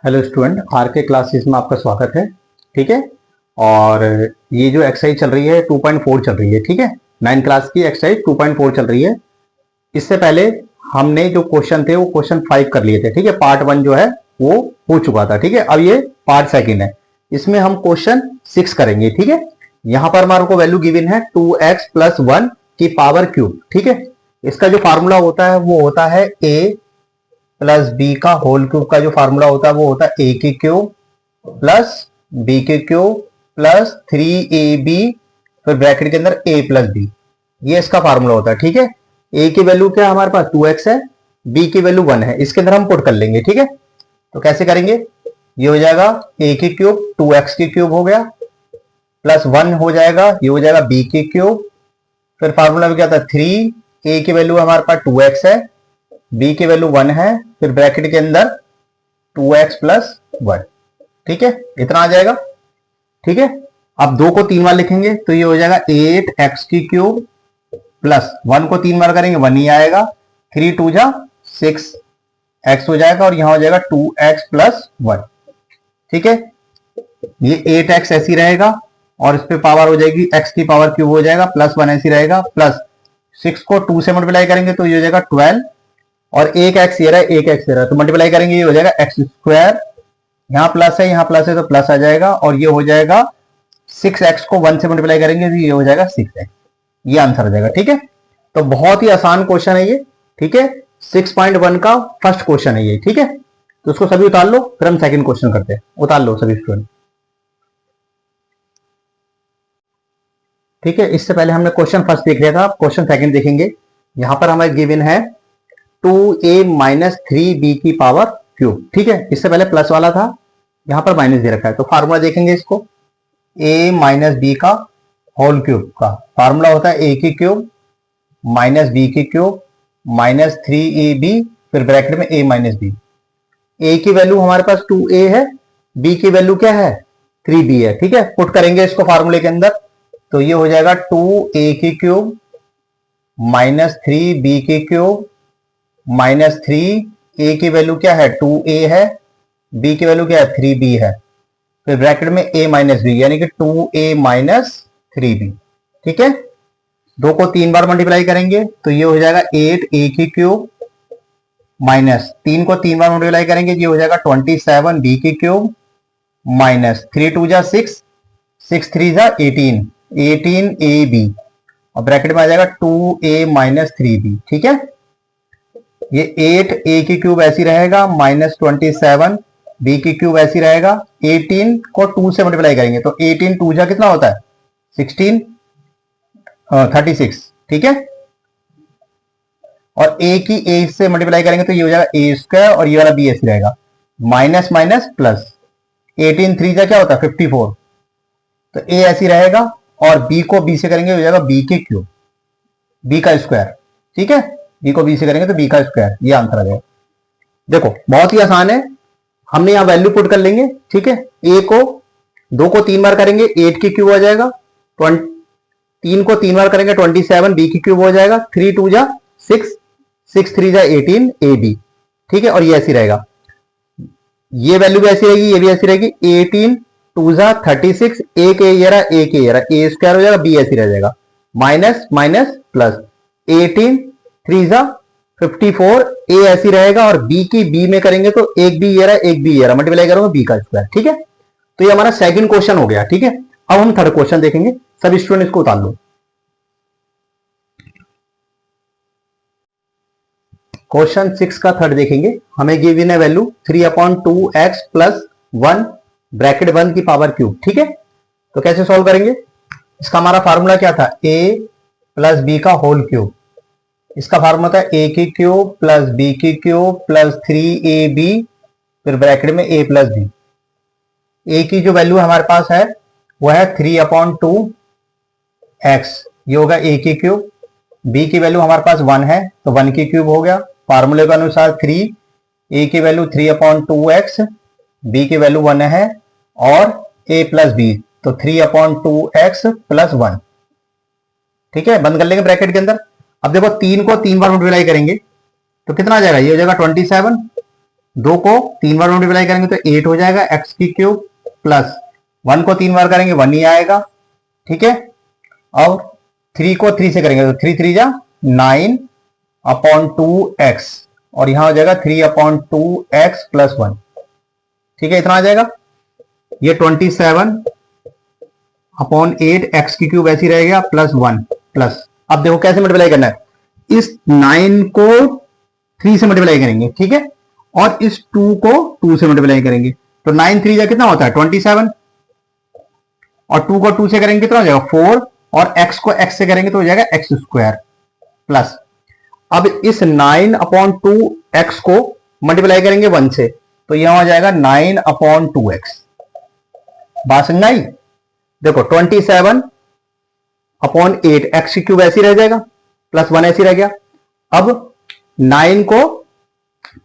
Hello student, are के classes में आपका स्वागत है। ठीक है। और ये जो एक्सरसाइज चल रही है 2.4 चल रही है। ठीक है, 9 क्लास की एक्सरसाइज 2.4 चल रही है। इससे पहले हमने जो क्वेश्चन थे वो क्वेश्चन 5 कर लिए थे। ठीक है, पार्ट 1 जो है वो हो चुका था। ठीक है, अब ये पार्ट 2 है। इसमें हम क्वेश्चन 6 करेंगे। ठीक है, यहां पर हमारे को वैल्यू गिवन है 2x + 1 की पावर क्यूब। ठीक है, इसका जो फार्मूला होता है वो होता है a प्लस बी का होल क्यूब का जो फार्मूला होता है वो होता है ए के क्यूब प्लस बी के क्यूब प्लस 3ab फिर ब्रैकेट के अंदर a प्लस बी। ये इसका फार्मूला होता है। ठीक है, a की वैल्यू क्या है हमारे पास 2x है, b की वैल्यू 1 है। इसके अंदर हम पुट कर लेंगे। ठीक है, तो कैसे करेंगे, ये हो जाएगा a की क्यूब 2x की क्यूब हो गया प्लस 1 हो जाएगा, ये हो जाएगा b की क्यूब। फिर फार्मूला में क्या था 3, a की वैल्यू हमारे पास 2x है, b की वैल्यू 1 है, फिर ब्रैकेट के अंदर 2x + 1। ठीक है, इतना आ जाएगा। ठीक है, अब 2 को 3 बार लिखेंगे तो ये हो जाएगा 8x की क्यूब प्लस 1 को 3 बार करेंगे 1 ही आएगा, 3 2 जा 6x हो जाएगा और यहां हो जाएगा 2x + 1। ठीक है, ये 8x ऐसी रहेगा और इस पे पावर हो जाएगी x की पावर क्यूब हो जाएगा प्लस 1 ऐसी रहेगा प्लस 6 को 2 से मल्टीप्लाई करेंगे तो ये हो जाएगा 12 और एक एक्स ये रहा है, एक एक्स ये रहा है, तो मल्टीप्लाई करेंगे ये हो जाएगा x²। यहां प्लस है यहां प्लस है तो प्लस आ जाएगा और ये हो जाएगा 6x को 1 से मल्टीप्लाई करेंगे तो ये हो जाएगा 6x। ये आंसर आ जाएगा। ठीक है, तो बहुत ही आसान क्वेश्चन है ये। ठीक है, 6.1 का फर्स्ट क्वेश्चन है ये। ठीक है, तो उसको सभी उतार लो, फिर हम सेकंड क्वेश्चन करते हैं। उतार लो सभी स्टूडेंट। ठीक है, इससे पहले हमने क्वेश्चन फर्स्ट देख लिया था, क्वेश्चन सेकंड देखेंगे। यहां पर हमें गिवन है 2a - 3b की पावर क्यूब। ठीक है, इससे पहले प्लस वाला था, यहां पर माइनस दे रखा है। तो फार्मूला देखेंगे इसको, a - b का होल क्यूब का फार्मूला होता है a की क्यूब माइनस b की क्यूब माइनस 3ab फिर ब्रैकेट में a - b। a की वैल्यू हमारे पास 2a है, b की वैल्यू क्या है 3b है। ठीक है, पुट करेंगे इसको फार्मूले के अंदर तो ये हो जाएगा 2a की क्यूब माइनस 3b की क्यूब माइनस 3, a की वैल्यू क्या है 2a है, b की वैल्यू क्या है 3b है, फिर ब्रैकेट में a - b यानी कि 2a - 3b। ठीक है, 2 को 3 बार मल्टीप्लाई करेंगे तो ये हो जाएगा 8a की क्यूब माइनस 3 को 3 बार मल्टीप्लाई करेंगे ये हो जाएगा 27b की क्यूब माइनस 3 2 जा 6, 6 3 जा 18, 18ab और ब्रैकेट में आ जाएगा 2a - 3b। ठीक है, ये 8a की क्यूब ऐसी रहेगा माइनस 27 b की क्यूब ऐसी रहेगा, 18 को 2 से मल्टीप्लाई करेंगे तो 18 2 जा कितना होता है 16, 36। ठीक है, और a की a से मल्टीप्लाई करेंगे तो ये हो जाएगा a² और ये वाला b ऐसी रहेगा माइनस माइनस प्लस 18 3 जा क्या होता है 54, तो a ऐसी रहेगा और b को b से करेंगे हो जाएगा b की क्यूब b का स्क्वायर। ठीक है, b को b से करेंगे तो b का स्क्वायर। ये आंसर आ जाएगा। देखो बहुत ही आसान है, हमने यहां वैल्यू पुट कर लेंगे। ठीक है, a को 2 को 3 बार करेंगे 8 की क्यूब हो जाएगा, 3 को 3 बार करेंगे 27 b की क्यूब हो जाएगा, 3 2 जा 6, 6 3 जा 18 ab। ठीक है, और ये ऐसी रहेगा, ये वैल्यू भी ऐसी रहेगी, ये भी ऐसी रहेगी, 18 2 जा 36, एक ये रहा एक ये रहा, a² हो जाएगा, b ऐसी रह जाएगा माइनस माइनस प्लस 18 3 जा 54, a ऐसी रहेगा और b की b में करेंगे तो एक भी ये रहा एक भी ये रहा, मल्टीप्लाई करोगे b का स्क्वायर। ठीक है, तो ये हमारा सेकंड क्वेश्चन हो गया। ठीक है, अब हम थर्ड क्वेश्चन देखेंगे। सभी स्टूडेंट इसको उतार लो। क्वेश्चन 6 का थर्ड देखेंगे। हमें गिवन है वैल्यू 3/2x + 1 ब्रैकेट 1 की पावर क्यूब। ठीक है, तो कैसे सॉल्व करेंगे, इसका हमारा फार्मूला क्या था a + b का होल क्यूब। इसका फार्मूला था a की क्यूब प्लस b की क्यूब प्लस 3ab फिर ब्रैकेट में a + b। a की जो वैल्यू हमारे पास है वो है 3/2x, ये होगा a की क्यूब, b की वैल्यू हमारे पास 1 है तो 1 की क्यूब हो गया, फार्मूले के अनुसार 3, a की वैल्यू 3/2x, b की वैल्यू 1 है और a + b तो 3/2x + 1। ठीक है, बंद कर लेंगे ब्रैकेट के अंदर। अब देखो 3 को 3 बार मल्टीप्लाई करेंगे तो कितना आ जाएगा, ये हो जाएगा 27, 2 को 3 बार मल्टीप्लाई करेंगे तो 8 हो जाएगा एक्स की क्यूब, प्लस 1 को 3 बार करेंगे 1 ही आएगा, ठीक है। और 3 को 3 से करेंगे तो 3 3 जा 9 अपॉन 2x, और यहां हो जाएगा 3 अपॉन 2x प्लस 1, ठीक है, इतना आ जाएगा। ये 27 अपॉन 8 एक्स की क्यूब ऐसी रहेगा प्लस 1 प्लस, अब देखो कैसे मल्टीप्लाई करना है, इस 9 को 3 से मल्टीप्लाई करेंगे, ठीक है, और इस 2 को 2 से मल्टीप्लाई करेंगे तो 9 3 जा कितना होता है 27, और 2 को 2 से करेंगे कितना हो जाएगा 4, और x को x से करेंगे तो हो जाएगा एक्स स्क्वायर प्लस, अब इस 9 अपॉन 2 एक्स को मल्टीप्लाई करेंगे 1 से तो यहां हो जाएगा 9 अपॉन 2x। बात समझ आई? देखो 27 अपॉन 8 एक्स की क्यूब ऐसी रह जाएगा प्लस 1 ऐसी रह गया। अब 9 को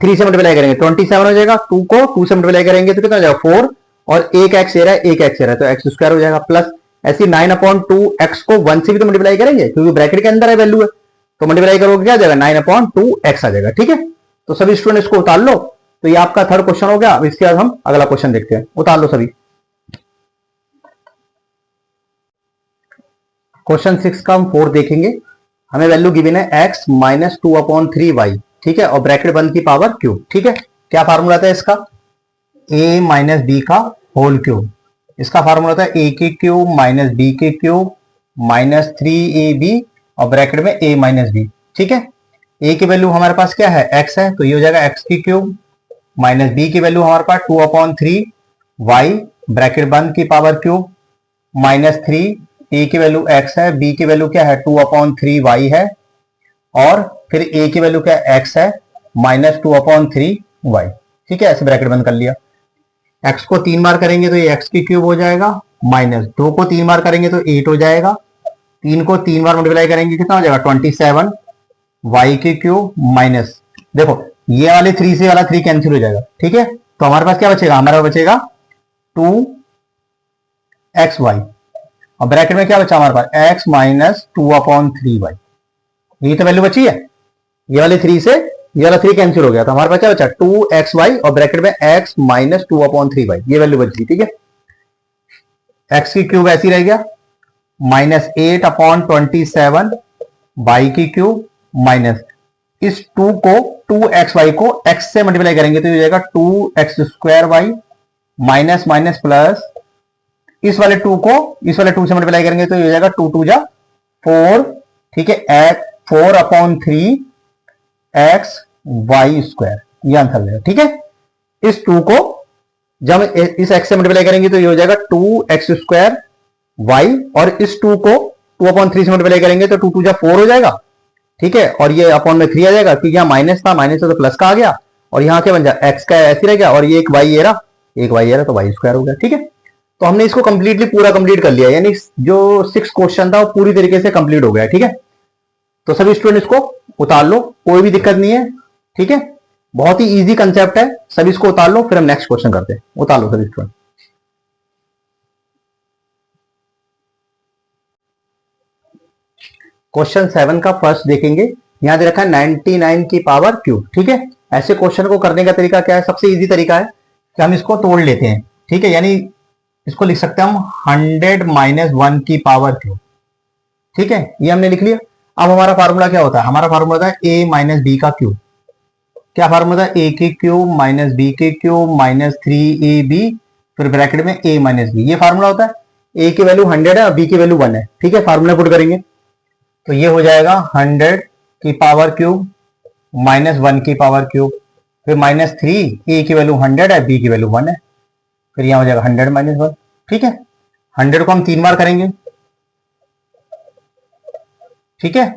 3 से मल्टीप्लाई करेंगे 27 हो जाएगा, 2 को 2 से मल्टीप्लाई करेंगे तो कितना हो जाएगा 4, और एक एक्स रहा है एक एक्स रहा है तो एक्स स्क्वायर हो जाएगा, प्लस ऐसी 9 अपॉन 2 एक्स को 1 से भी तो मल्टीप्लाई करेंगे क्योंकि ब्रैकेट के अंदर है वैल्यू है, तो मल्टीप्लाई करोगे क्या आ जाएगा 9 अपॉन 2 एक्स आ जाएगा, ठीक है। तो सभी स्टूडेंट इसको उतार लो, तो ये आपका थर्ड क्वेश्चन हो गया। अब इसके बाद हम अगला क्वेश्चन देखते हैं, उतार लो सभी। क्वेश्चन 6 का हम 4 देखेंगे। हमें वैल्यू गिवन है x माइनस 2 अपॉन 3y, ठीक है, और ब्रैकेट बंद की पावर क्यूब, ठीक है। क्या फार्मूला था इसका, a माइनस बी का होल क्यूब, इसका फार्मूला था a की क्यूब माइनस बी की क्यूब माइनस 3ab और ब्रैकेट में a माइनस बी, ठीक है। a की वैल्यू हमारे पास क्या है x है तो ये हो जाएगा x की क्यूब, माइनस बी की वैल्यू हमारे पास 2 अपॉन 3y ब्रैकेट बंद की पावर क्यूब माइनस 3, a की वैल्यू x है, b की वैल्यू क्या है 2 अपॉन 3y है, और फिर a की वैल्यू क्या है x है माइनस 2 अपॉन 3y, ठीक है। ऐसे ब्रैकेट बंद कर लिया। x को 3 बार करेंगे तो ये x की क्यूब हो जाएगा, माइनस 2 को 3 बार करेंगे तो 8 हो जाएगा, 3 को 3 बार मल्टीप्लाई करेंगे कितना हो जाएगा 27 y की क्यूब, माइनस देखो ये वाले 3 से वाला 3 कैंसिल हो जाएगा, ठीक है। तो हमारे पास क्या बचेगा, हमारा बचेगा 2xy, और ब्रैकेट में क्या बचा हमारे पास x माइनस 2 अपॉन 3y, ये तो वैल्यू बची है। ये वाले 3 से ये वाला 3 कैंसिल हो गया तो हमारे पास क्या बचा 2xy और ब्रैकेट में x माइनस 2 अपॉन 3y, ये वैल्यू बची, ठीक है। x की क्यूब ऐसी रह गया, माइनस 8 अपॉन 27 y की क्यूब, माइनस इस 2 को 2xy को x से मल्टीप्लाई करेंगे तो ये हो जाएगा 2x square y, minus minus plus इस वाले 2 को इस वाले 2 से मल्टीप्लाई करेंगे तो ये हो जाएगा 2 2 जा 4, ठीक है, 4 अपॉन 3 एक्स वाई स्क्वायर, ये आंसर रहेगा, ठीक है। इस 2 को जब इस x से मल्टीप्लाई करेंगे तो ये हो जाएगा 2x स्क्वायर y, और इस 2 को 2 अपॉन 3 से मल्टीप्लाई करेंगे तो 2 2 जा 4 हो जाएगा, ठीक है, और ये अपॉन में 3 आ जाएगा क्योंकि यहाँ माइनस था, माइनस से तो प्लस का आ गया, और यहाँ क्या बन जाए x का ऐसे रह गया, और ये एक y ये रहा, एक y ये रहा तो y स्क्वायर हो गया, ठीक है। तो हमने इसको कंप्लीटली पूरा कंप्लीट कर लिया, यानी जो 6 क्वेश्चन था वो पूरी तरीके से कंप्लीट हो गया, ठीक है। तो सभी स्टूडेंट इसको उतार लो, कोई भी दिक्कत नहीं है, ठीक है, बहुत ही इजी कंसेप्ट है, सभी इसको उतार लो, फिर हम नेक्स्ट क्वेश्चन करते हैं। उतार लो सभी स्टूडेंट। क्वेश्चन 7 का फर्स्ट देखेंगे, यहां दे रखा है 99 की पावर क्यूब, ठीक है। ऐसे क्वेश्चन को करने का तरीका क्या है, सबसे इजी तरीका है कि हम इसको तोड़ लेते हैं, ठीक है, यानी इसको लिख सकते हैं हम 100 माइनस 1 की पावर क्यूब, ठीक है, ये हमने लिख लिया। अब हमारा फार्मूला क्या होता है, हमारा फार्मूला होता है a माइनस बी का क्यूब। क्या फार्मूला था, a की क्यूब माइनस बी की क्यूब माइनस 3ab फिर ब्रैकेट में a माइनस बी, ये फार्मूला होता है। a की वैल्यू 100 है और b की वैल्यू 1 है, ठीक है, फार्मूला पुट करेंगे तो ये हो जाएगा 100 की पावर क्यूब माइनस 1 की पावर क्यूब, फिर माइनस 3, a की वैल्यू 100 है, b की वैल्यू 1 है, फिर यहां हो जाएगा 100 माइनस 1, ठीक है। 100 को हम 3 बार करेंगे, ठीक है,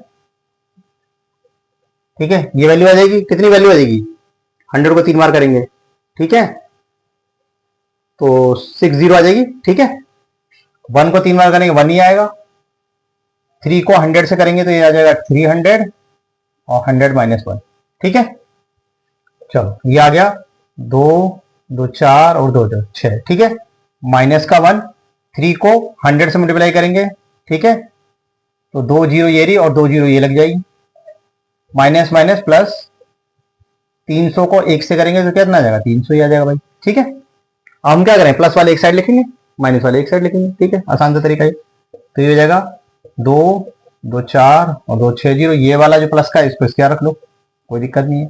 ठीक है, ये वैल्यू आ जाएगी, कितनी वैल्यू आ जाएगी 100 को 3 बार करेंगे, ठीक है, तो 60 आ जाएगी, ठीक है। 1 को 3 बार करेंगे 1 ही आएगा, 3 को 100 से करेंगे तो ये आ जाएगा 300 और 100 माइनस 1, ठीक है। चलो ये आ गया 2 2 4 और 2 6, ठीक है, माइनस का 1, 3 को 100 से मल्टीप्लाई करेंगे, ठीक है, तो 2 0 ये रही और 2 0 ये लग जाएगी, माइनस माइनस प्लस 300 को 1 से करेंगे तो कितना आ जाएगा, 300 ही आ जाएगा भाई। ठीक है, अब हम क्या करें, प्लस वाले एक साइड लिखेंगे, माइनस वाले एक साइड लिखेंगे। ठीक है, आसान सा तरीका है। तो ये हो जाएगा 2 2 4 और 2 6 0। ये वाला जो प्लस का है इसको इसके यहाँ रख लो, कोई दिक्कत नहीं है।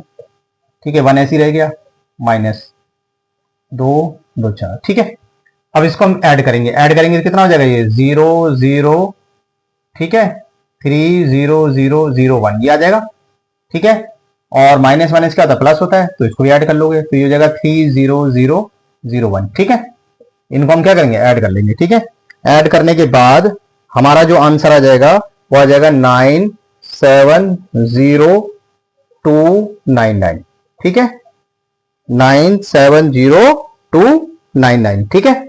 ठीक है, 1 ऐसे ही रह गया, माइनस 2 2 4। ठीक है, अब इसको हम ऐड करेंगे, ऐड करेंगे तो कितना हो जाएगा, ये 0 0, ठीक है, 3 0 0 0 1 ये आ जाएगा। ठीक है, और माइनस माइनस क्या होता है, प्लस होता है, तो इसको भी ऐड कर लोगे तो ये हो जाएगा 3 0 0 0 1। ठीक है, इनको हम क्या करेंगे, ऐड कर लेंगे। ठीक है, ऐड करने के बाद हमारा जो आंसर आ जाएगा वो आ जाएगा 970299। ठीक है, 970299। ठीक है,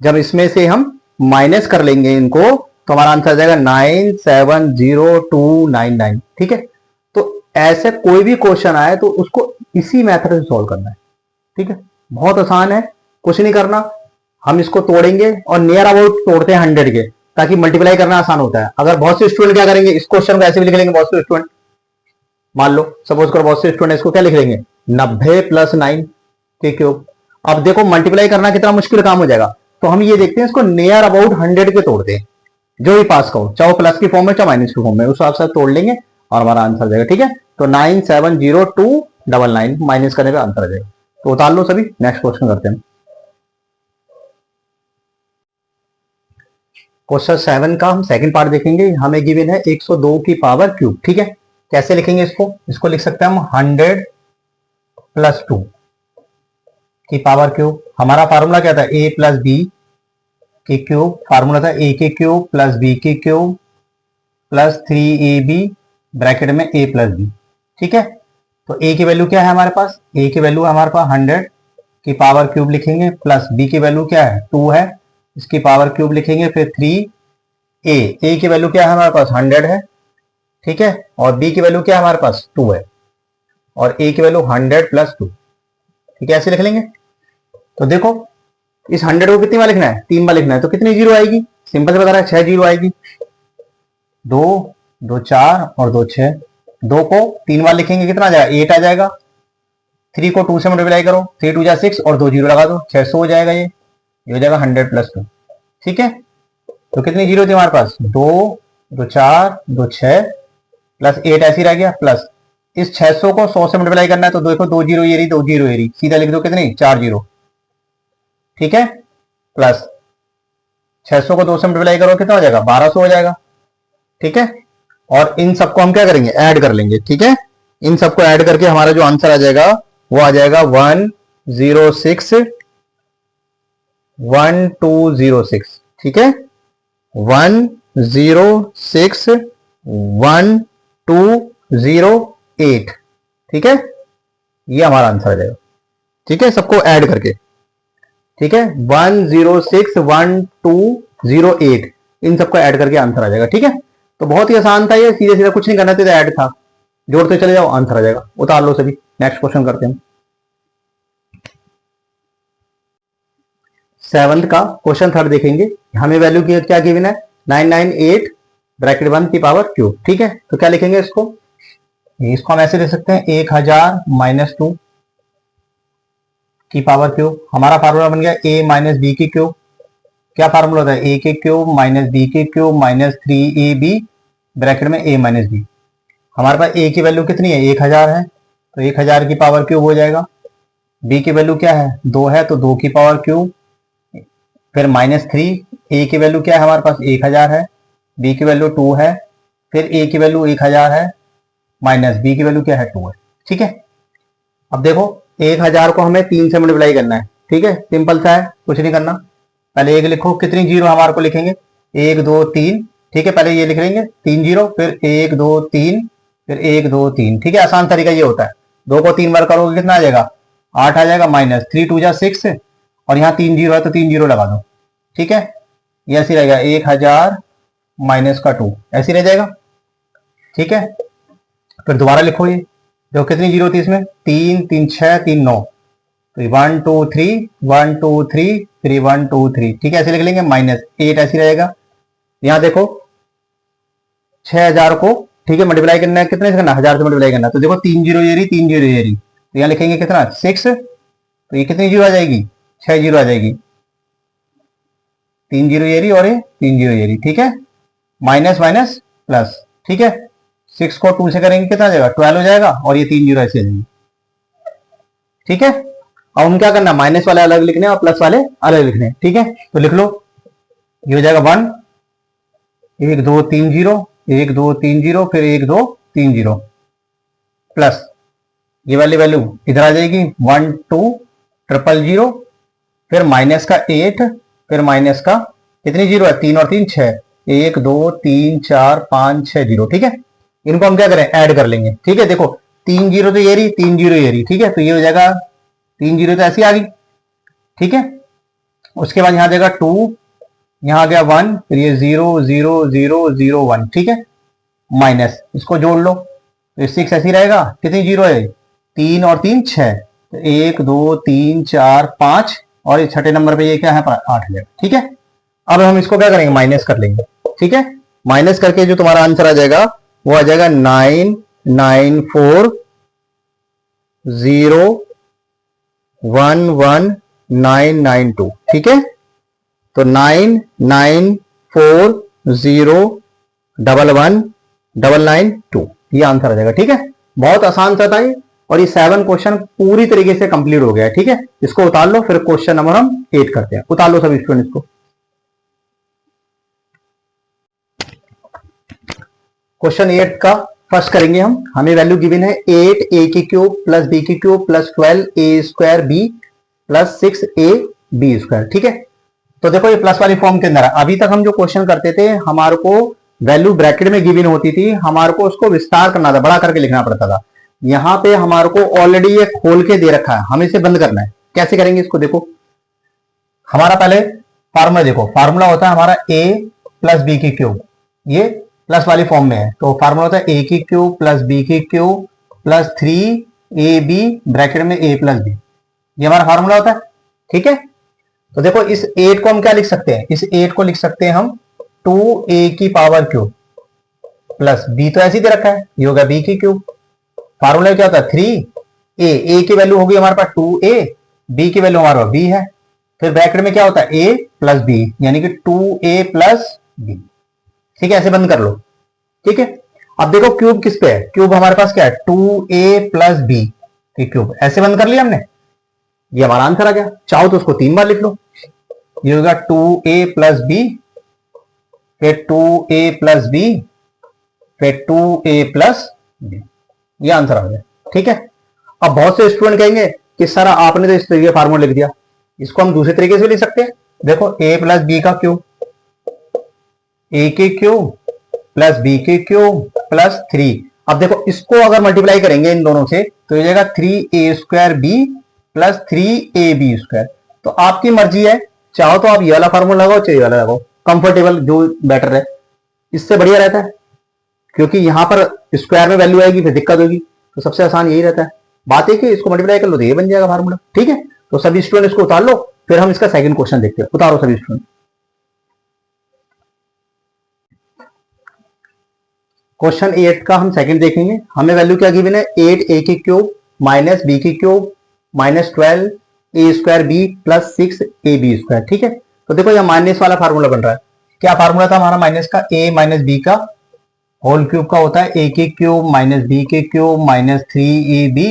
जब इसमें से हम माइनस कर लेंगे इनको तो हमारा आंसर आ जाएगा 970299। ठीक है, तो ऐसे कोई भी क्वेश्चन आए तो उसको इसी मेथड से सॉल्व करना है। ठीक है, बहुत आसान है, कुछ नहीं करना। हम इसको तोड़ेंगे और नियर अबाउट तोड़ते हैं 100 के, ताकि मल्टीप्लाई करना आसान होता है। अगर बहुत से स्टूडेंट क्या करेंगे, इस क्वेश्चन को ऐसे भी लिख लेंगे, बहुत से स्टूडेंट मान लो सपोज करो, बहुत से स्टूडेंट इसको क्या लिख लेंगे, 90 + 9 के क्यूब। अब देखो मल्टीप्लाई करना कितना मुश्किल काम हो जाएगा, तो हम ये देखते हैं इसको नियर अबाउट 100 के तोड़ते हैं, जो भी पास का हो, चाहे प्लस की फॉर्म में चाहे माइनस की फॉर्म में, उस हिसाब से तोड़ लेंगे और हमारा आंसर आ जाएगा। ठीक है, तो 970299 माइनस करने का आंसर आ जाएगा। तो उतार लो सभी, नेक्स्ट क्वेश्चन करते हैं। क्वेश्चन 7 का हम सेकंड पार्ट देखेंगे। हमें गिवन है 102 की पावर क्यूब। ठीक है, कैसे लिखेंगे इसको, इसको लिख सकते हैं हम 100 + 2 की पावर क्यूब। हमारा फार्मूला क्या था, a + b के क्यूब, फार्मूला था a के क्यूब + b के क्यूब + 3ab ब्रैकेट में a + b। ठीक है, तो a की वैल्यू क्या है हमारे पास, a की वैल्यू हमारे पास 100 की पावर क्यूब लिखेंगे, प्लस b की वैल्यू क्या है, 2 है, इसकी पावर क्यूब लिखेंगे, फिर 3a की वैल्यू क्या है हमारे पास 100 है। ठीक है, और b की वैल्यू क्या है हमारे पास 2 है, और a की वैल्यू 100 + 2। ठीक है, ऐसे लिख लेंगे। तो देखो इस 100 को कितनी बार लिखना है, 3 बार लिखना है, तो कितनी जीरो आएगी, सिंपल से बता रहा है 6 जीरो आएगी, 2 2 4 और 2 6। 2 को 3 बार लिखेंगे कितना आ जाएगा, 8 आ जाएगा। 3 को 2 से मल्टीप्लाई करो, 3 2 6 और 2 जीरो लगा दो, 600 हो जाएगा। ये हो जाएगा 100 + 2। ठीक है, तो कितनी जीरो थी हमारे पास, 2 2 4 2 6 + 8 ऐसी रह गया, प्लस इस 600 को 100 से मल्टीप्लाई करना है, तो देखो 2 जीरो ये रही, 2 जीरो ये रही, सीधा लिख दो कितनी 4 जीरो। ठीक है, प्लस 600 को 2 से मल्टीप्लाई करो कितना हो जाएगा, 1200 हो जाएगा। ठीक है, और इन सबको हम क्या करेंगे, ऐड कर लेंगे। ठीक है, इन सबको ऐड करके हमारा जो आंसर आ जाएगा वो आ जाएगा 1061206। ठीक है, 1061208। ठीक है, ये हमारा आंसर आ जाएगा। ठीक है, सबको ऐड करके। ठीक है, 1061208 इन सबको ऐड करके आंसर आ जाएगा। ठीक है, तो बहुत ही आसान था ये, सीधे सीधा कुछ नहीं करना था, ऐड था, जोड़ते चले जाओ आंसर आ जाएगा। उतार लो सभी, नेक्स्ट क्वेश्चन करते हैं। 7th का क्वेश्चन थर्ड देखेंगे। हमें वैल्यू की क्या गिवन है, 998 ब्रैकेट 1 की पावर क्यूब। ठीक है, तो क्या लिखेंगे इसको, इसको हम ऐसे लिख सकते हैं 1000 - 2 की पावर क्यूब। हमारा फार्मूला बन गया a - b की क्यूब। क्या फार्मूला होता है, a के क्यूब - b के क्यूब -3ab ब्रैकेट में a - b। हमारे पास a की वैल्यू कितनी है, 1000 है, तो 1000 की पावर क्यूब हो जाएगा। b की वैल्यू क्या है, 2 है, तो 2 की पावर क्यूब, फिर -3। a की वैल्यू क्या है हमारे पास 1000 है, b की वैल्यू 2 है, फिर a की वैल्यू 1000 है, माइनस b की वैल्यू क्या है 2 है। ठीक है, अब देखो 1000 को हमें 3 से मल्टीप्लाई करना है। ठीक है, सिंपल सा है, कुछ नहीं करना। पहले एक लिखो, कितनी जीरो हमारे को लिखेंगे, 1 2 3। ठीक है, पहले ये लिख लेंगे 3 जीरो, फिर 1 2 3, फिर 1 2 3। ठीक है, आसान तरीका ये होता है, 2 को 3 बार करोगे कितना आ जाएगा, 8 आ जाएगा, माइनस 3 2 6 और यहाँ 3 जीरो है तो 3 जीरो लगा दो। ठीक है, ये ऐसी रहेगा 1000 माइनस का 2 ऐसी रह जाएगा। ठीक है, फिर दोबारा लिखो, ये देखो कितनी जीरो थी इसमें, 3 3 6 3 9, तो 1 2 3 1 2 3 फिर 1 2 3। ठीक है, ऐसे लिख लेंगे, -8 ऐसी रहेगा। यहाँ देखो 6000 को, ठीक है, मल्टीप्लाई करना है, कितने से करना, 1000 से मल्टीप्लाई करना है, तो देखो 3 जीरो ये रही, 3 जीरो ये रही, तो यहाँ लिखेंगे कितना 6, तो ये कितनी जीरो आ जाएगी 6 जीरो आ जाएगी, 3 जीरो ये रही और ये 3 जीरो ये रही, ठीक है, माइनस माइनस प्लस, ठीक है, 6 को 2 से करेंगे कितना आ जाएगा 12 हो जाएगा और ये 3 जीरो ऐसे आ जाएंगे, ठीक है। अब हम क्या करना, माइनस वाले अलग लिखने और प्लस वाले अलग लिखने, ठीक है, तो लिख लो, ये हो जाएगा 1 1 2 3 जीरो 1 2 3 जीरो फिर 1 2 3 जीरो प्लस ये वाली वैल्यू इधर आ जाएगी 1 2 ट्रिपल जीरो फिर माइनस का 8 फिर माइनस का कितनी जीरो है 3 और 3 6 1 2 3 4 5 6 जीरो, ठीक है। इनको हम क्या करें ऐड कर लेंगे, ठीक है। देखो 3 जीरो तो ये रही 3 जीरो ये रही, ठीक है, तो ये हो जाएगा 3 जीरो तो ऐसी आ गई, ठीक है। उसके बाद यहां आ जाएगा 2, यहां आ गया 1 फिर ये 0 0 0 0 1, ठीक है, माइनस इसको जोड़ लो तो 6 ऐसी रहेगा, कितनी जीरो है 3 और 3 6, तो 1 2 3 4 5 और ये छठे नंबर पे ये क्या है 8 आ जाएगा, ठीक है। अब हम इसको क्या करेंगे माइनस कर लेंगे, ठीक है। माइनस करके जो तुम्हारा आंसर आ जाएगा वो आ जाएगा 9 9 4 0 1 1 9 9 2, ठीक है। तो 9 9 4 0 1 1 9 9 2 ये आंसर आ जाएगा, ठीक है। बहुत आसान सा था ये और ये 7 क्वेश्चन पूरी तरीके से कंप्लीट हो गया है, ठीक है। इसको उतार लो फिर क्वेश्चन नंबर हम 8 करते हैं। उतार लो सभी स्टूडेंट इसको। क्वेश्चन 8 का फर्स्ट करेंगे हम। हमें वैल्यू गिवन है 8 a की क्यूब प्लस b की cube plus 12 a square b plus 6 a b square, ठीक है। तो देखो ये प्लस वाली फॉर्म के अंदर है। अभी तक हम जो क्वेश्चन करते थे हमारे को वैल्यू ब्रैकेट में गिवन होती थी, हमारे को उसको विस्तार करना था, बड़ा करके लिखना पड़ता था। यहाँ पे हमारे को ऑलरेडी ये खोल के दे रखा है, हमें इसे बंद करना है। कैसे करेंगे इसको, देखो हमारा पहले फार्मूला देखो, फार्मूला होता है हमारा a प्लस बी की क्यूब, ये प्लस वाली फॉर्म में है, तो फार्मूला होता है a की क्यूब प्लस b की क्यूब प्लस 3ab ब्रैकेट में a प्लस b, ये हमारा फार्मूला होता है, ठीक है। तो देखो इस 8 को हम क्या लिख सकते हैं, इस 8 को लिख सकते हैं हम 2a की पावर क्यूब प्लस b तो ऐसे ही दे रखा है, ये होगा b की क्यूब। फार्मूला क्या होता है 3a, a की वैल्यू होगी हमारे पास 2a, b की वैल्यू हमारे पास b है, फिर ब्रैकेट में क्या होता है a प्लस b यानी कि 2a प्लस b, ठीक है। ऐसे बंद कर लो, ठीक है। अब देखो क्यूब किस पे है, क्यूब हमारे पास क्या है 2a प्लस b की क्यूब, ऐसे बंद कर लिया हमने, ये हमारा आंसर आ गया। चाहो तो उसको 3 बार लिख लो, ये होगा 2a प्लस b फिर 2a प्लस b फिर 2a प्लस b, ये आंसर आ गया, ठीक है। अब बहुत से स्टूडेंट कहेंगे कि सर आपने तो इस तरीके फार्मूला लिख दिया, इसको हम दूसरे तरीके से लिख सकते हैं। देखो a प्लस बी का क्यूब, a के क्यूब प्लस b के क्यूब प्लस 3। अब देखो इसको अगर मल्टीप्लाई करेंगे इन दोनों से तो ये जाएगा 3a square b plus 3ab square. तो आपकी मर्जी है, चाहो तो आप ये वाला फार्मूला लगाओ चाहे ये वाला लगाओ, कंफर्टेबल जो बेटर है, इससे बढ़िया रहता है, क्योंकि यहां पर स्क्वायर में वैल्यू आएगी फिर दिक्कत होगी, तो सबसे आसान यही रहता है। बात है कि इसको मल्टीप्लाई कर लो तो ये बन जाएगा फार्मूला, ठीक है। तो सभी स्टूडेंट इसको उतार लो, फिर हम इसका सेकंड क्वेश्चन देखते हैं। उतारो सभी स्टूडेंट। क्वेश्चन 8 का हम सेकंड देखेंगे। हमें वैल्यू क्या गिवन है 8a की क्यूब माइनस b की cube minus 12 a square b plus 6 ab square, ठीक है। तो देखो यह माइनस वाला फार्मूला बन रहा है। क्या फार्मूला था हमारा माइनस का a माइनस b का होल क्यूब का होता है a की क्यूब माइनस b के क्यूब माइनस 3ab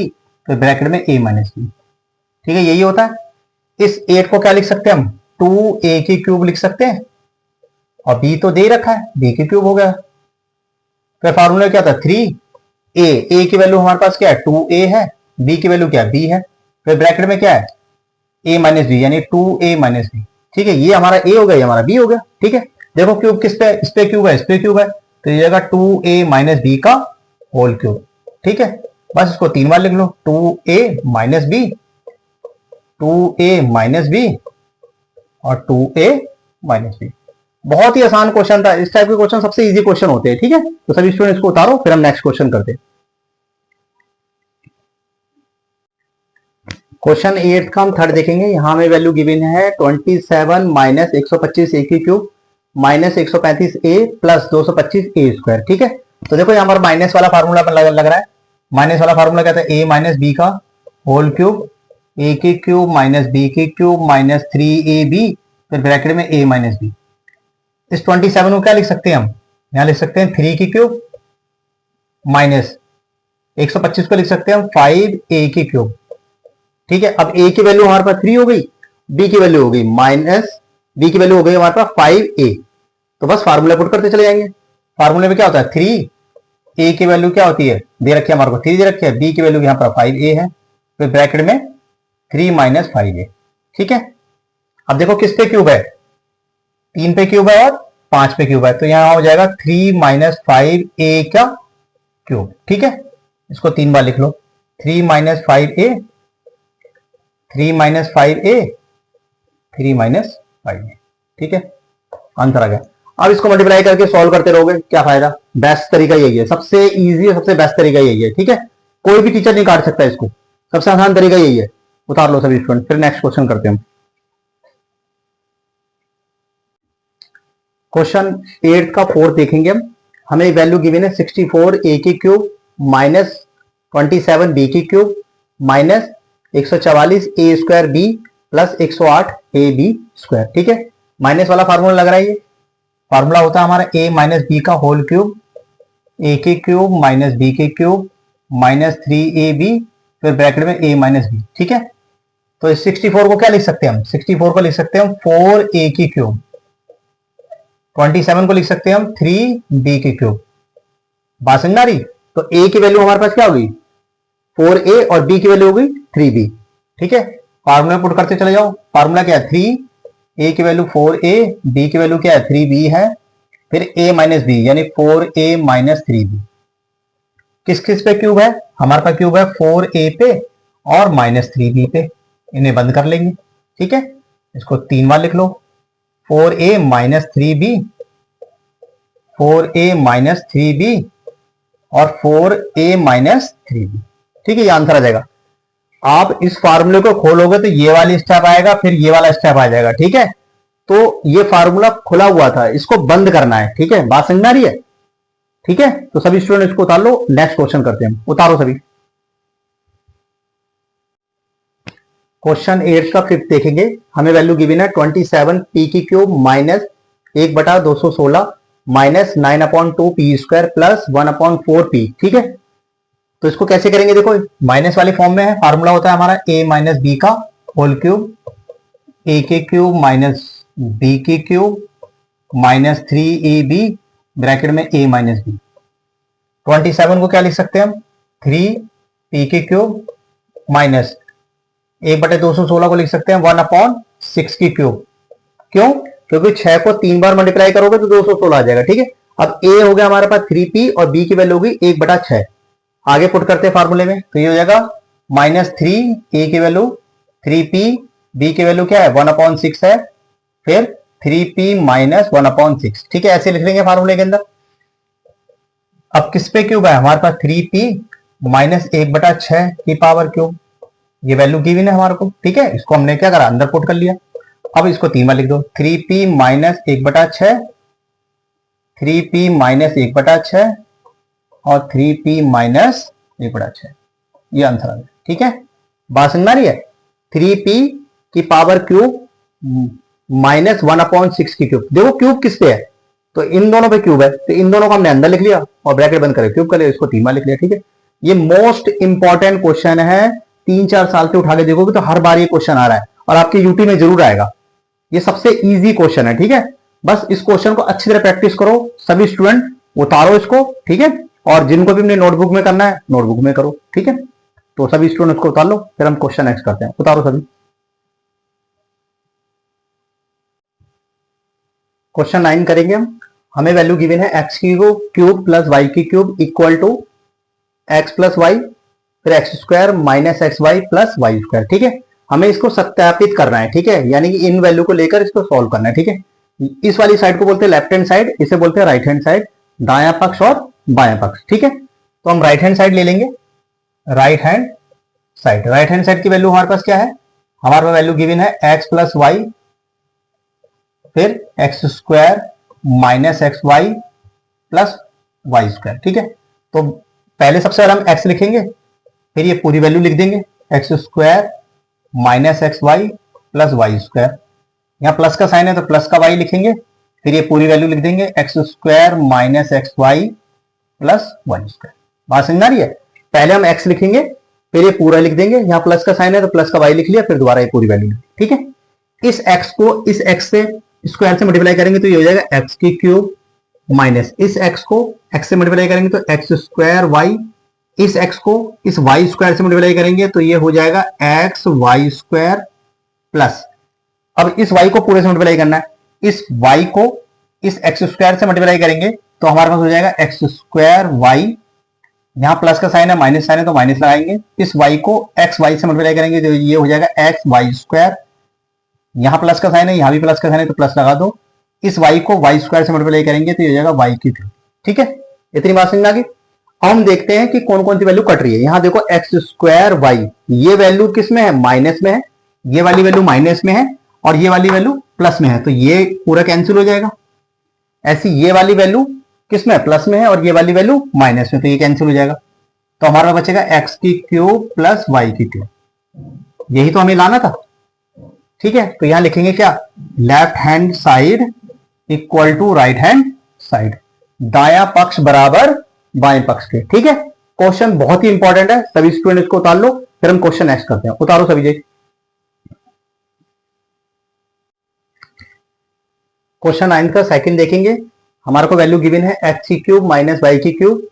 फिर ब्रैकेट में a माइनस b, ठीक है, यही होता है। इस 8 को क्या लिख सकते हैं हम 2a की क्यूब लिख सकते हैं और b तो दे ही रखा है, b की क्यूब हो गया। फिर फार्मूला क्या था 3a, a की वैल्यू हमारे पास क्या है 2a है, b की वैल्यू क्या है b है, फिर ब्रैकेट में क्या है a माइनस बी यानी 2a माइनस बी, ठीक है। ये हमारा a हो गया, ये हमारा b हो गया, ठीक है। देखो क्यूब किस पे, इस पे क्यूब है, इस पे क्यूब है, तो ये जाएगा 2a माइनस बी का होल क्यूब, ठीक है। बस इसको 3 बार लिख लो 2a minus b 2a minus b और 2a माइनस बी। बहुत ही आसान क्वेश्चन था, इस टाइप के क्वेश्चन सबसे इजी क्वेश्चन होते हैं, ठीक है। तो सभी स्टूडेंट इसको उतारो, फिर हम नेक्स्ट क्वेश्चन करते हैं। क्वेश्चन 8 का हम थर्ड देखेंगे। यहां में वैल्यू गिवन है 27 माइनस 125 a की cube minus 135 a plus 225 a square, ठीक है। तो देखो यहाँ पर माइनस वाला फार्मूला लग रहा है। माइनस वाला फार्मूला क्या था a माइनस बी का होल क्यूब ए की क्यूब माइनस बी की क्यूब माइनस 3ab, फिर ब्रैकेट में a माइनस बी। इस 27 को क्या लिख सकते हैं हम, यहां लिख सकते हैं 3 की क्यूब माइनस 125 को लिख सकते हैं हम 5a की क्यूब। ठीक है, अब a की वैल्यू हमारे पास 3 हो गई, b की वैल्यू हो गई माइनस, b की वैल्यू हो गई हमारे पास 5a। तो बस फार्मूला पुट करते चले जाएंगे। फार्मूले में क्या होता है 3, a की वैल्यू क्या होती है, दे रखी है हमारे को 3 दे रखी है, b की वैल्यू यहाँ पर 5a है, फिर ब्रैकेट में 3 माइनस 5a। ठीक है, अब देखो किस पे क्यूब है, 3 पे क्यूब है और 5 पे क्यूब है, तो यहां हो जाएगा 3 माइनस 5a का क्यूब। ठीक है, इसको 3 बार लिख लो, 3 minus 5a, 3 minus 5a, 3 minus 5a। ठीक है, आंसर आ गया। अब इसको मल्टीप्लाई करके सॉल्व करते रहोगे, क्या फायदा, बेस्ट तरीका यही है, सबसे इजी और सबसे बेस्ट तरीका यही है। ठीक है, कोई भी टीचर नहीं काट सकता इसको, सबसे आसान तरीका यही है। उतार लो सभी स्टूडेंट, फिर नेक्स्ट क्वेश्चन करते हैं। क्वेश्चन 8 का 4 देखेंगे हम। हमें वैल्यू गिवन है 64 a की क्यूब माइनस 27 b की cube minus 144 a square b plus 108 a b square. ठीक है, माइनस वाला फार्मूला लग रहा है, ये फार्मूला होता है हमारा a माइनस बी का होल क्यूब, a की क्यूब माइनस b की क्यूब माइनस 3ab, फिर ब्रैकेट में a माइनस बी। ठीक है, तो इस 64 को क्या लिख सकते हैं हम, 64 को लिख सकते हैं हम 4a की क्यूब, 27 को लिख सकते हैं हम 3b की क्यूब। बात समझ आ रही, तो a की वैल्यू हमारे पास क्या होगी 4a और b की वैल्यू होगी 3b। ठीक है, फार्मूला पुट करते चले जाओ। फार्मूला क्या है 3, a की वैल्यू 4a, b की वैल्यू क्या है 3b है, फिर a माइनस बी यानी 4a माइनस 3b। किस किस पे क्यूब है, हमारे पास क्यूब है 4a पे और माइनस 3b पे, इन्हें बंद कर लेंगे। ठीक है, इसको 3 बार लिख लो, 4a minus 3b, 4a minus 3b और 4a माइनस 3b। ठीक है, ये आंसर आ जाएगा। आप इस फार्मूले को खोलोगे तो ये वाली स्टेप आएगा, फिर ये वाला स्टेप आ जाएगा। ठीक है, तो ये फार्मूला खुला हुआ था, इसको बंद करना है। ठीक है, बात समझ आ रही है। ठीक है, तो सभी स्टूडेंट इसको उतार लो, नेक्स्ट क्वेश्चन करते हैं, उतारो सभी। क्वेश्चन 8 का 5th देखेंगे। हमें वैल्यू गिवन है 27 p की cube minus 1/216 minus 9/2 p square plus 1/4 p। ठीक है, तो इसको कैसे करेंगे, देखो माइनस वाले फॉर्म में है, फार्मूला होता है हमारा a माइनस बी का होल क्यूब, a की क्यूब माइनस b की क्यूब माइनस 3ab ब्रैकेट में a माइनस बी। 27 को क्या लिख सकते हैं हम 3p की क्यूब माइनस 1/216 को लिख सकते हैं 1/6 की क्यूब। क्यों, क्योंकि 6 को 3 बार मल्टीप्लाई करोगे तो 216 आ जाएगा। ठीक है, अब a हो गया हमारे पास 3p और b की वैल्यू होगी 1/6। आगे पुट करते हैं फार्मूले में, तो ये हो जाएगा माइनस 3, a की वैल्यू 3p, b की वैल्यू क्या है 1/6 है, फिर 3p माइनस 1/6। ठीक है, ऐसे लिख लेंगे फार्मूले के अंदर। अब किस पे क्यूब है, हमारे पास 3p माइनस 1/6 की पावर क्यूब, ये वैल्यू गिवन है हमारे को। ठीक है, इसको हमने क्या करा अंदर पुट कर लिया। अब इसको 3 बार लिख दो, 3p माइनस 1/6, 3p माइनस 1/6 और 3p माइनस 1/6, ये आंसर आ गया। ठीक है, बात समझ आ रही है। 3p की पावर क्यूब माइनस 1/6 की क्यूब, देखो क्यूब किस पे है, तो इन दोनों पे क्यूब है, तो इन दोनों को हमने अंदर लिख लिया और ब्रैकेट बंद करे क्यूब कर लिया, इसको 3 बार लिख लिया। ठीक है, ये मोस्ट इंपॉर्टेंट क्वेश्चन है, 3-4 साल से उठा के देखोगे तो हर बार ये क्वेश्चन आ रहा है और आपके यूटी में जरूर आएगा। ये सबसे इजी क्वेश्चन है। ठीक है, बस इस क्वेश्चन को अच्छी तरह प्रैक्टिस करो सभी स्टूडेंट, उतारो इसको। ठीक है, और जिनको भी अपने नोटबुक में करना है नोटबुक में करो। ठीक है, तो सभी स्टूडेंट को उतार लो, फिर हम क्वेश्चन नेक्स्ट करते हैं। उतारो सभी। क्वेश्चन 9 करेंगे हम। हमें वैल्यू गिवन है एक्स की क्यूब प्लस वाई की cube equal to x plus y, फिर x square minus x y plus y square. ठीक है, हमें इसको सत्यापित करना है। ठीक है, यानी कि इन वैल्यू को लेकर इसको सॉल्व करना है। ठीक है, इस वाली साइड को बोलते हैं लेफ्ट हैंड साइड, इसे बोलते हैं राइट हैंड साइड, दायां पक्ष और बायां पक्ष। ठीक है, तो हम राइट हैंड साइड ले लेंगे, right hand side. Right hand side की वैल्यू हमारे पास क्या है, हमारे पास वैल्यू गिवन है एक्स प्लस वाई, फिर x square minus x y plus y square. ठीक है, तो पहले सबसे पहले हम एक्स लिखेंगे, फिर ये पूरी वैल्यू लिख देंगे, x square minus x y plus y square. यहाँ प्लस का साइन है तो प्लस का वाई लिखेंगे, फिर ये पूरी वैल्यू लिख देंगे x square minus x y plus y square. बात समझ आ रही है? पहले हम एक्स लिखेंगे, फिर ये पूरा लिख देंगे, यहाँ प्लस का साइन है तो प्लस का वाई लिख लिया, फिर दोबारा ये पूरी वैल्यू लिख दी। ठीक है, इस एक्स को इस एक्स से स्क्वायर से मल्टीप्लाई करेंगे तो ये हो जाएगा एक्स की क्यूब माइनस इस एक्स को एक्स से मल्टीप्लाई करेंगे तो एक्स स्क्वायर वाई, इस एक्स को इस वाई स्क्वायर से मल्टीप्लाई करेंगे तो ये हो जाएगा एक्स वाई स्क्वायर प्लस, अब इस वाई को पूरे से मल्टीप्लाई करना है, इस वाई को इस एक्स स्क्वायर से मल्टीप्लाई करेंगे तो हमारे पास हो जाएगा एक्स स्क्वायर वाई, यहां प्लस का साइन है माइनस साइन है तो माइनस लगाएंगे, इस वाई को एक्स वाई से मल्टीप्लाई करेंगे तो ये हो जाएगा एक्स वाई स्क्वायर, यहां प्लस का साइन है यहां भी प्लस का साइन है तो प्लस लगा दो, इस वाई को वाई स्क्वायर से मल्टीप्लाई करेंगे तो ये हो जाएगा वाई की क्यूब। ठीक है, इतनी बात समझ आ गई। हम देखते हैं कि कौन कौन सी वैल्यू कट रही है। यहां देखो एक्स स्क्वायर वाई, ये वैल्यू किस में है? माइनस में है, ये वाली वैल्यू माइनस में है और ये वाली वैल्यू प्लस में है, तो ये पूरा कैंसिल हो जाएगा। ऐसी ये वाली वैल्यू किस में? प्लस में है और ये वाली वैल्यू माइनस में, तो ये कैंसिल हो जाएगा। तो हमारा बचेगा एक्स की क्यूब प्लस वाई की क्यूब, यही तो हमें लाना था। ठीक है, तो यहां लिखेंगे क्या? Left hand side equal to right hand side, दाया पक्ष बराबर बाएं पक्ष के। ठीक है, क्वेश्चन बहुत ही इंपॉर्टेंट है, सभी स्टूडेंट इसको उतार लो, फिर हम क्वेश्चन नेक्स्ट करते हैं। उतारो सभी जी। क्वेश्चन 9 का सेकंड देखेंगे। हमारे को वैल्यू गिवन है एक्स की क्यूब माइनस वाई की cube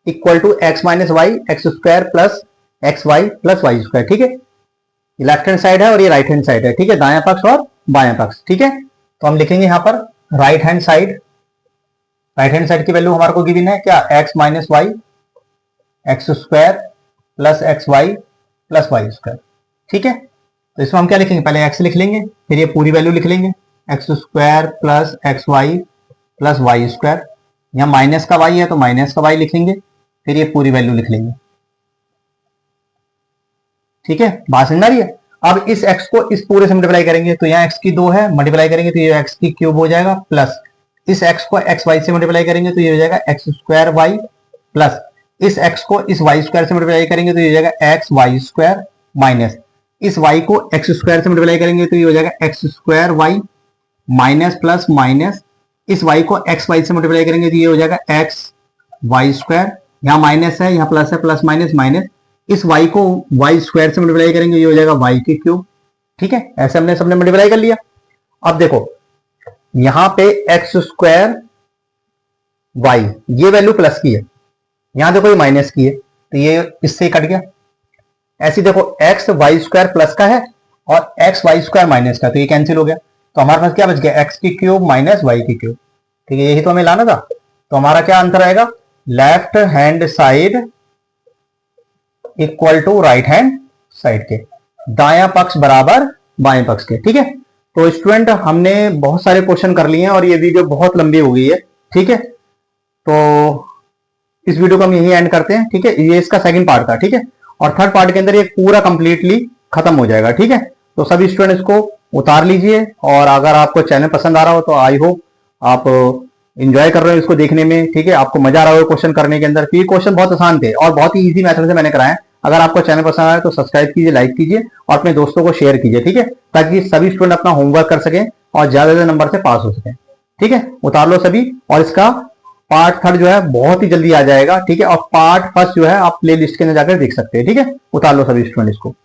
equal to x minus y x square plus x y plus y square. ठीक है, ये लेफ्ट हैंड साइड है और ये राइट हैंड साइड है। ठीक है, दायां पक्ष और बायां पक्ष। ठीक है, तो हम लिखेंगे यहां पर right hand side, right hand side की वैल्यू हमारे को गिवन है क्या? X minus y x square plus x y plus y square. ठीक है, तो इसमें हम क्या लिखेंगे? पहले एक्स लिख लेंगे, फिर ये पूरी वैल्यू लिख लेंगे x square plus x y plus y square, यहाँ माइनस का वाई है तो माइनस का वाई लिखेंगे, फिर ये पूरी वैल्यू लिख लेंगे। ठीक है, बात समझ आ रही है? अब इस x को इस पूरे से मल्टीप्लाई करेंगे तो यहाँ x की 2 है, मल्टीप्लाई करेंगे तो ये x की क्यूब हो जाएगा, प्लस इस x को x y से मल्टीप्लाई करेंगे तो ये हो जाएगा एक्स स्क्वायर वाई, प्लस इस x को इस y स्क्वायर से मल्टीप्लाई करेंगे तो ये हो जाएगा एक्स वाई स्क्वायर, माइनस इस y को x स्क्वायर से मल्टीप्लाई करेंगे तो ये हो जाएगा x square y, minus plus minus इस y को एक्स वाई से मल्टीप्लाई करेंगे तो ये हो जाएगा एक्स वाई स्क्वायर, यहाँ माइनस है यहाँ प्लस है, प्लस माइनस माइनस, इस y को y स्क्वायर से मल्टीप्लाई करेंगे ये हो जाएगा y की क्यूब। ठीक है, ऐसे हमने सबने मल्टीप्लाई कर लिया। अब देखो यहां पे एक्स स्क्वायर वाई ये वैल्यू प्लस की है, यहां देखो ये माइनस की है तो ये इससे कट गया। ऐसे देखो एक्स वाई स्क्वायर प्लस का है और एक्स वाई स्क्वायर माइनस का, तो ये कैंसिल हो गया। तो हमारे पास क्या बच गया? एक्स की क्यूब माइनस वाई की क्यूब। ठीक है, यही तो हमें लाना था। तो हमारा क्या आंसर आएगा? Left hand side equal to right hand side के, दायां पक्ष बराबर बाएं पक्ष के। ठीक है, तो स्टूडेंट हमने बहुत सारे क्वेश्चन कर लिए हैं और ये वीडियो बहुत लंबी हो गई है। ठीक है, तो इस वीडियो को हम यही एंड करते हैं। ठीक है, ये इसका सेकंड पार्ट था। ठीक है, और थर्ड पार्ट के अंदर ये पूरा कंप्लीटली खत्म हो जाएगा। ठीक है, तो सभी स्टूडेंट इसको उतार लीजिए, और अगर आपको चैनल पसंद आ रहा हो तो आई होप आप इंजॉय कर रहे हो इसको देखने में। ठीक है, आपको मजा आ रहा हो क्वेश्चन करने के अंदर। ये क्वेश्चन बहुत आसान थे और बहुत ही इजी मेथड से मैंने कराया। अगर आपको चैनल पसंद आया तो सब्सक्राइब कीजिए, लाइक कीजिए और अपने दोस्तों को शेयर कीजिए। ठीक है, ताकि सभी स्टूडेंट अपना होमवर्क कर सकें और ज्यादा से ज्यादा नंबर से पास हो सकें। ठीक है, उतार लो सभी, और इसका पार्ट थर्ड जो है बहुत ही जल्दी आ जाएगा। ठीक है, और पार्ट फर्स्ट जो है आप प्ले लिस्ट के अंदर जाकर देख सकते हैं। ठीक है, उतार लो सभी स्टूडेंट इसको।